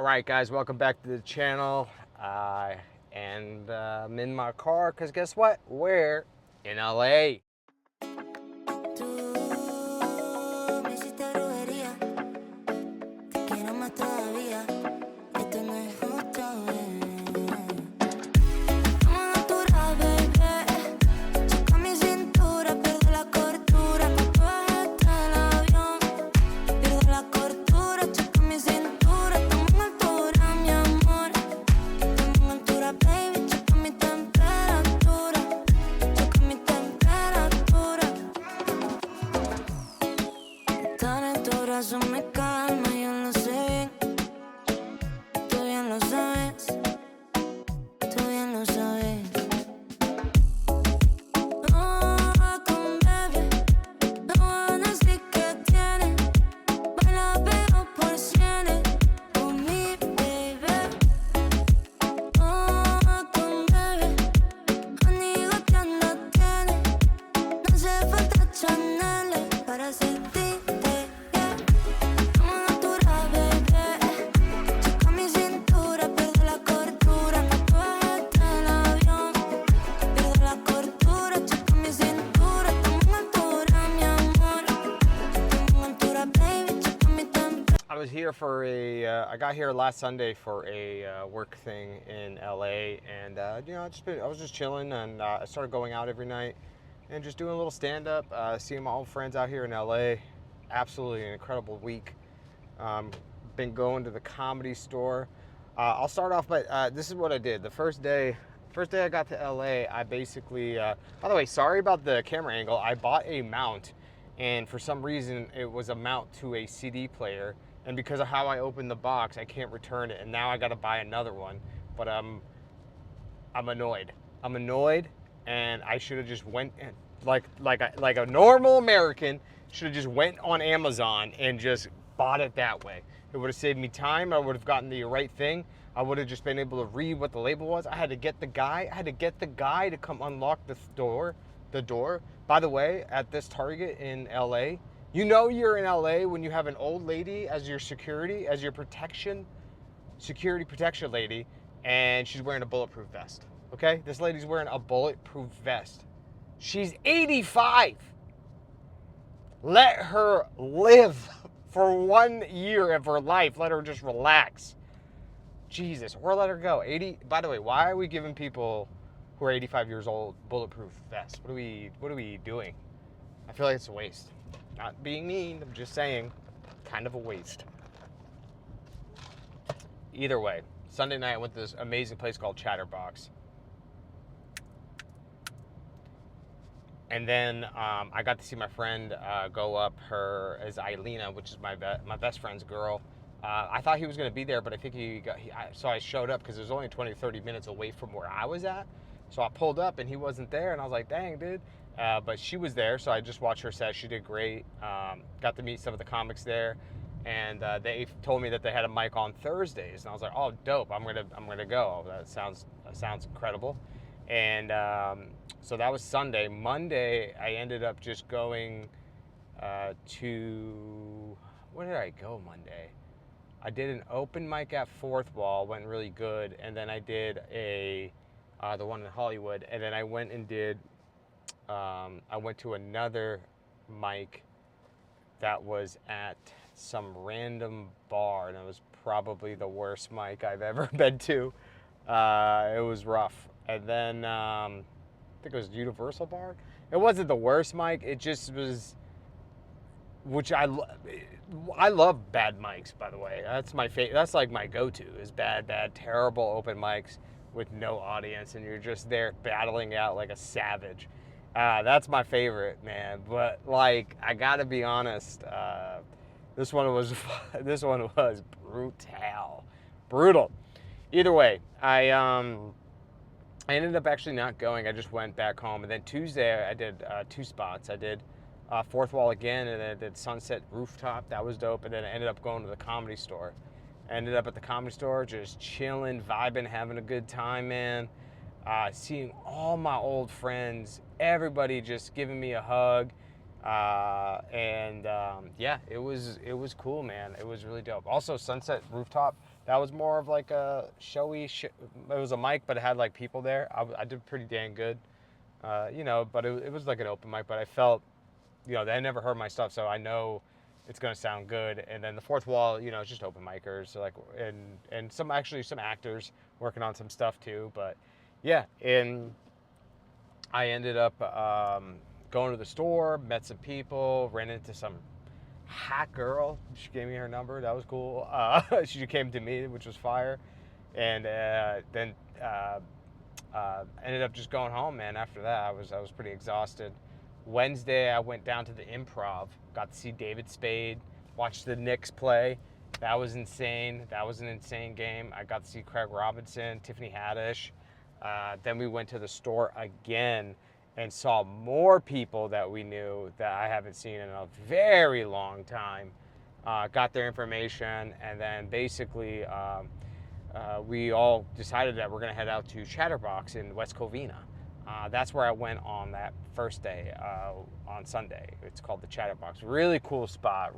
Alright guys, welcome back to the channel. I'm in my car because guess what? We're in LA. I was here for I got here last Sunday for a work thing in LA, and I was just chilling, and I started going out every night and just doing a little stand-up, seeing my old friends out here in LA. Absolutely an incredible week. Been going to the Comedy Store. I'll start off by this is what I did. The first day I got to LA, I basically by the way, sorry about the camera angle. I bought a mount, and for some reason it was a mount to a CD player. And because of how I opened the box, I can't return it, and now I got to buy another one. But I'm annoyed. I'm annoyed, and I should have just went and like a normal American should have just went on Amazon and just bought it that way. It would have saved me time. I would have gotten the right thing. I would have just been able to read what the label was. I had to get the guy. To come unlock the door. By the way, at this Target in LA. You know you're in LA when you have an old lady as your security, as your security protection lady, and she's wearing a bulletproof vest, okay? This lady's wearing a bulletproof vest. She's 85. Let her live for 1 year of her life. Let her just relax. Jesus, or let her go. 80. By the way, why are we giving people who are 85 years old bulletproof vests? What are we doing? I feel like it's a waste. Not being mean, I'm just saying, kind of a waste. Either way, Sunday night I went to this amazing place called Chatterbox. And then I got to see my friend go up. Her is Eilina, which is my best friend's girl. I thought he was going to be there, but I think so I showed up because it was only 20 or 30 minutes away from where I was at. So I pulled up and he wasn't there, and I was like, dang, dude. But she was there, so I just watched her set. She did great. Got to meet some of the comics there, and they told me that they had a mic on Thursdays, and I was like, "Oh, dope! I'm gonna go. That sounds incredible." And so that was Sunday. Monday, I ended up just going to where did I go Monday? I did an open mic at Fourth Wall, went really good, and then I did the one in Hollywood, and then I went and did. I went to another mic that was at some random bar, and it was probably the worst mic I've ever been to. It was rough. And then I think it was Universal Bar. It wasn't the worst mic. It just was, which I love bad mics, by the way. That's my that's like my go-to is bad, terrible open mics with no audience, and you're just there battling out like a savage. That's my favorite, man. But like, I gotta be honest, this one was brutal. Either way, I ended up actually not going. I just went back home, and then Tuesday I did 2 spots. I did Fourth Wall again, and then I did Sunset Rooftop. That was dope. And then I ended up going to the Comedy Store. I ended up at the Comedy Store, just chilling, vibing, having a good time, man. Seeing all my old friends, everybody just giving me a hug, yeah, it was cool, man. It was really dope. Also, Sunset Rooftop, That was more of like a showy. It was a mic, but it had like people there. I did pretty dang good, But it was like an open mic. But I felt, they never heard my stuff, so I know it's gonna sound good. And then the fourth wall, it's just open micers, so like, and some actors working on some stuff too. But yeah, and I ended up going to the store, met some people, ran into some hot girl. She gave me her number. That was cool. She came to me, which was fire. And then ended up just going home, man. After that, I was pretty exhausted. Wednesday, I went down to the Improv. Got to see David Spade. Watched the Knicks play. That was insane. That was an insane game. I got to see Craig Robinson, Tiffany Haddish. Then we went to the store again and saw more people that we knew that I haven't seen in a very long time. Got their information, and then basically we all decided that we're going to head out to Chatterbox in West Covina. That's where I went on that first day on Sunday. It's called the Chatterbox. Really cool spot.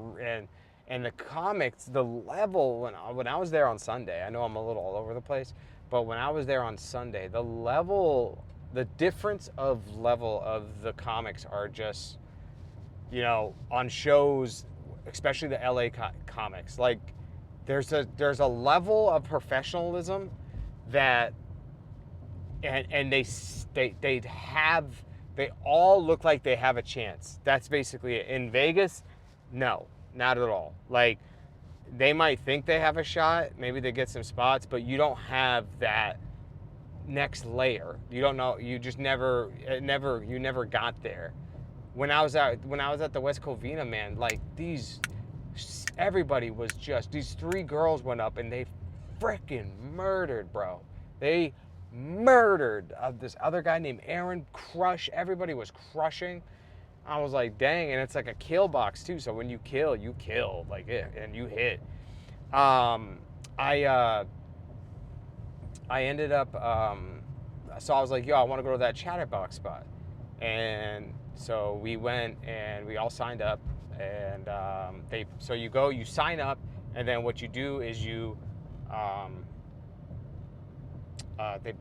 And the comics, the level, when I was there on Sunday, I know I'm a little all over the place, but when I was there on Sunday, the difference of level of the comics are just, on shows, especially the LA comics, like there's a level of professionalism that, and they all look like they have a chance. That's basically it. In Vegas, no, not at all. Like, they might think they have a shot, maybe they get some spots, but you don't have that next layer. You don't know. You just never got there. When I was at the West Covina, man, like everybody was just, these three girls went up and they freaking murdered, bro. They murdered this other guy named Aaron. Everybody was crushing. I was like, dang, and it's like a kill box too. So when you kill like it, and you hit. I ended up, so I was like, yo, I want to go to that Chatterbox spot. And so we went and we all signed up. And so you sign up, and then what you do is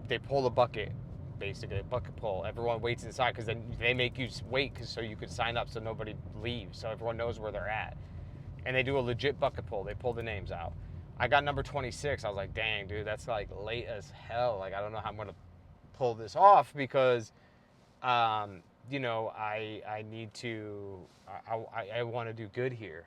they pull the bucket, basically, a bucket pull. Everyone waits inside because then they make you wait so you could sign up so nobody leaves, so everyone knows where they're at. And they do a legit bucket pull. They pull the names out. I got number 26. I was like, dang, dude, that's like late as hell. Like, I don't know how I'm going to pull this off because, I need to, I want to do good here,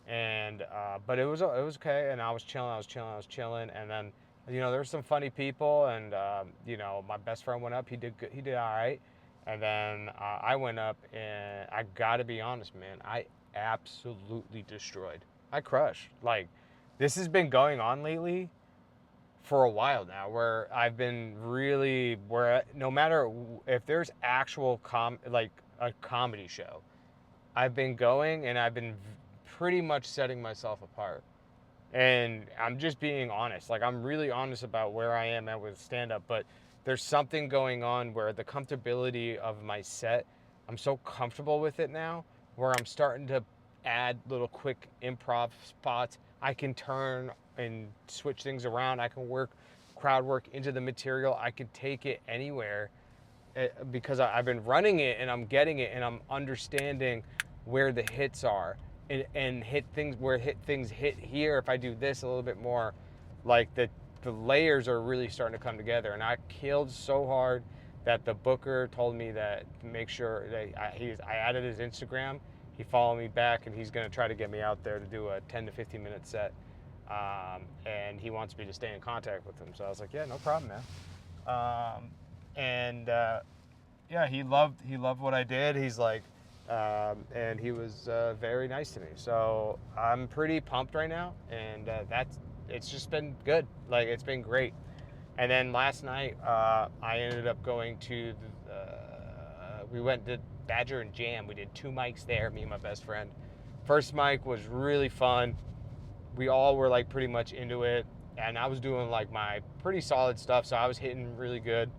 And, but it was okay. And I was chilling. And then, there were some funny people, and, my best friend went up. He did good. He did all right. And then I went up, and I got to be honest, man, I absolutely destroyed. I crushed. Like, this has been going on lately for a while now, where I've been really, where no matter if there's actual like a comedy show, I've been going and I've been pretty much setting myself apart. And I'm just being honest. Like, I'm really honest about where I am at with stand-up, but there's something going on where the comfortability of my set, I'm so comfortable with it now, where I'm starting to add little quick improv spots. I can turn and switch things around. I can work crowd work into the material. I can take it anywhere because I've been running it, and I'm getting it, and I'm understanding where the hits are, and hit things where things hit here. If I do this a little bit more, like the layers are really starting to come together. And I killed so hard that the booker told me that to make sure that I added his Instagram. He followed me back, and he's going to try to get me out there to do a 10 to 15 minute set. And he wants me to stay in contact with him. So I was like, yeah, no problem, man. Yeah, he loved what I did. He's like, and he was very nice to me. So I'm pretty pumped right now, and it's just been good. Like, it's been great. And then last night, I ended up going to we went to Badger and Jam. We did 2 mics there, me and my best friend. First mic was really fun. We all were like pretty much into it, and I was doing like my pretty solid stuff, so I was hitting really good.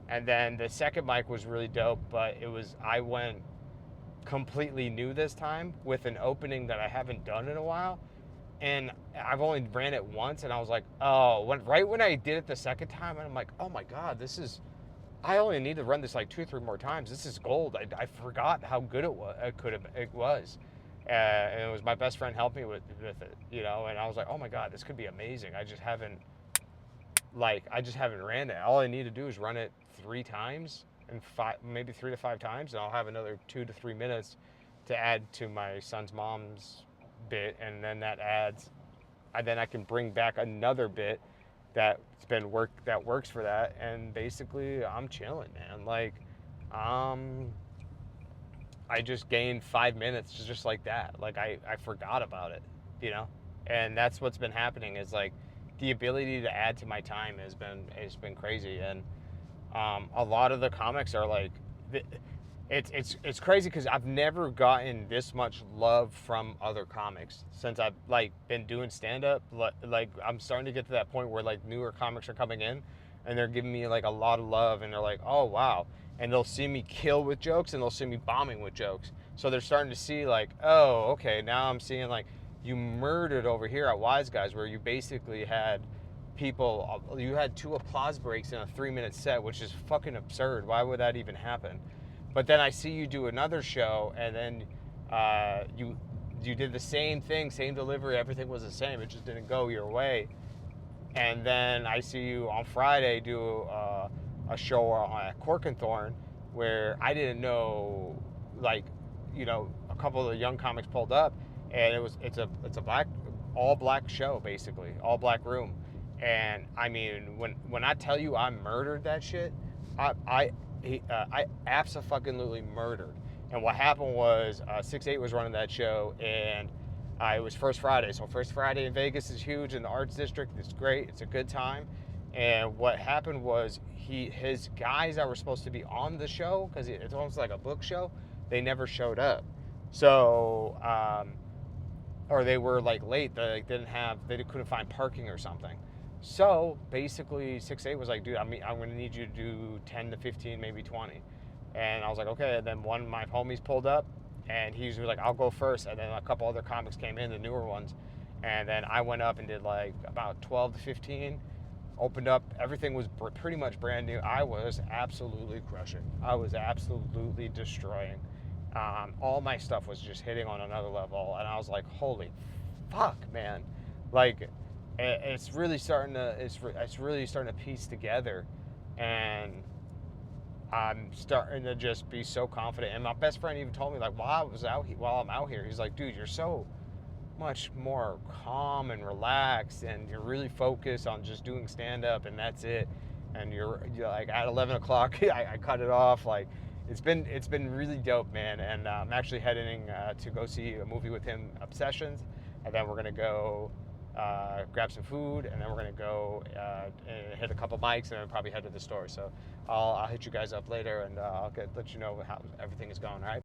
And then the second mic was really dope, but I went completely new this time with an opening that I haven't done in a while. and I've only ran it once, and I was like, oh, right when I did it the second time, and I'm like, oh my god, I only need to run this like 2 or 3 more times. This is gold. I forgot how good it was. It was, and it was my best friend helped me with it, And I was like, oh my god, this could be amazing. I just haven't ran it. All I need to do is run it 3 times and maybe 3 to 5 times, and I'll have another 2 to 3 minutes to add to my son's mom's bit, and then then I can bring back another bit that works for that, and basically I'm chilling, man. I just gained 5 minutes just like that. Like I forgot about it, you know, and that's what's been happening is like the ability to add to my time has been crazy, and a lot of the comics are like, it's crazy because I've never gotten this much love from other comics since I've like been doing stand up. Like I'm starting to get to that point where like newer comics are coming in, and they're giving me like a lot of love, and they're like, oh wow, and they'll see me kill with jokes, and they'll see me bombing with jokes. So they're starting to see like, oh okay, now I'm seeing like you murdered over here at Wise Guys, where you basically had you had 2 applause breaks in a 3-minute set, which is fucking absurd. Why would that even happen? But then I see you do another show, and then you did the same thing, same delivery, everything was the same. It just didn't go your way. And then I see you on Friday do a show at Cork and Thorn, where I didn't know, like, a couple of the young comics pulled up, and it's a all black show, basically, all black room. And I mean, when I tell you I murdered that shit, I abso-fucking-lutely murdered. And what happened was 6-8 was running that show, and it was First Friday. So First Friday in Vegas is huge in the Arts District. It's great. It's a good time. And what happened was his guys that were supposed to be on the show, because it's almost like a book show, they never showed up. So, or they were like late. They couldn't find parking or something. So basically 6-8 was like, dude, I'm going to need you to do 10 to 15, maybe 20. And I was like, okay. And then one of my homies pulled up, and he was like, I'll go first. And then a couple other comics came in, the newer ones. And then I went up and did like about 12 to 15, opened up. Everything was pretty much brand new. I was absolutely crushing. I was absolutely destroying. All my stuff was just hitting on another level. And I was like, holy fuck, man. Like, it's really starting to piece together, and I'm starting to just be so confident. And my best friend even told me, like, while I'm out here, he's like, dude, you're so much more calm and relaxed, and you're really focused on just doing stand up, and that's it. And you're like at 11 o'clock, I cut it off. Like, it's been really dope, man. And I'm actually heading to go see a movie with him, Obsessions, and then we're gonna go grab some food, and then we're gonna go and hit a couple mics, and then probably head to the store. So I'll hit you guys up later, and I'll let you know how everything is going. All right.